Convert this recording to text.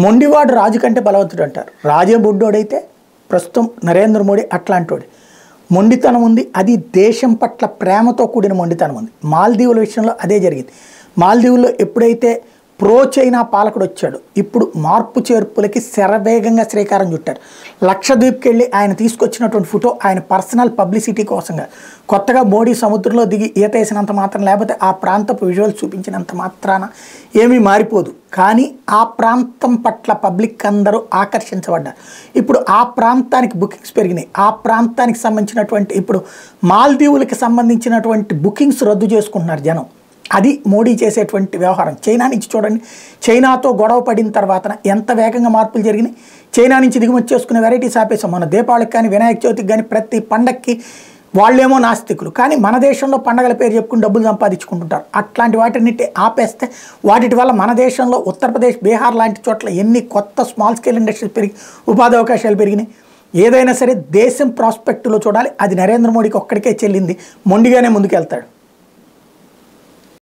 మొండివాడు రాజు కంటే బలవంతుడు అంటారు. రాజే బొడ్డోడైతే ప్రస్తుతం నరేంద్ర మోడీ అట్లాంటోడు. మొండితనం ఉంది, అది దేశం పట్ల ప్రేమతో కూడిన మొండితనం ఉంది. మాల్దీవుల విషయంలో అదే జరిగింది. మాల్దీవుల్లో ఎప్పుడైతే ప్రో చైనా పాలకుడు వచ్చాడు, ఇప్పుడు మార్పు చేర్పులకి శరవేగంగా శ్రీకారం చుట్టారు. లక్షద్వీప్కి వెళ్ళి ఆయన తీసుకొచ్చినటువంటి ఫోటో ఆయన పర్సనల్ పబ్లిసిటీ కోసంగా, కొత్తగా మోడీ సముద్రంలో దిగి ఈత వేసినంత మాత్రం, లేకపోతే ఆ ప్రాంతపు విజువల్స్ చూపించినంత మాత్రాన ఏమీ మారిపోదు. కానీ ఆ ప్రాంతం పట్ల పబ్లిక్ అందరూ ఆకర్షించబడ్డారు. ఇప్పుడు ఆ ప్రాంతానికి బుకింగ్స్ పెరిగినాయి. ఆ ప్రాంతానికి సంబంధించినటువంటి ఇప్పుడు మాల్దీవులకి సంబంధించినటువంటి బుకింగ్స్ రద్దు చేసుకుంటున్నారు జనం. అది మోడీ చేసేటువంటి వ్యవహారం. చైనా నుంచి చూడండి, చైనాతో గొడవ పడిన తర్వాత ఎంత వేగంగా మార్పులు జరిగినాయి. చైనా నుంచి దిగుమతి చేసుకునే వెరైటీస్ ఆపేసాం. మన దీపావళికి కానీ వినాయక చవితికి కానీ ప్రతి పండక్కి వాళ్ళేమో నాస్తికులు, కానీ మన దేశంలో పండగల పేరు చెప్పుకుని డబ్బులు సంపాదించుకుంటుంటారు. అట్లాంటి వాటిని ఆపేస్తే వాటి వల్ల మన దేశంలో ఉత్తరప్రదేశ్, బీహార్ లాంటి చోట్ల ఎన్ని కొత్త స్మాల్ స్కేల్ ఇండస్ట్రీస్ పెరిగి ఉపాధి అవకాశాలు పెరిగినాయి. ఏదైనా సరే దేశం ప్రాస్పెక్టులో చూడాలి. అది నరేంద్ర మోడీకి ఒక్కడికే చెల్లింది. మొండిగానే ముందుకెళ్తాడు.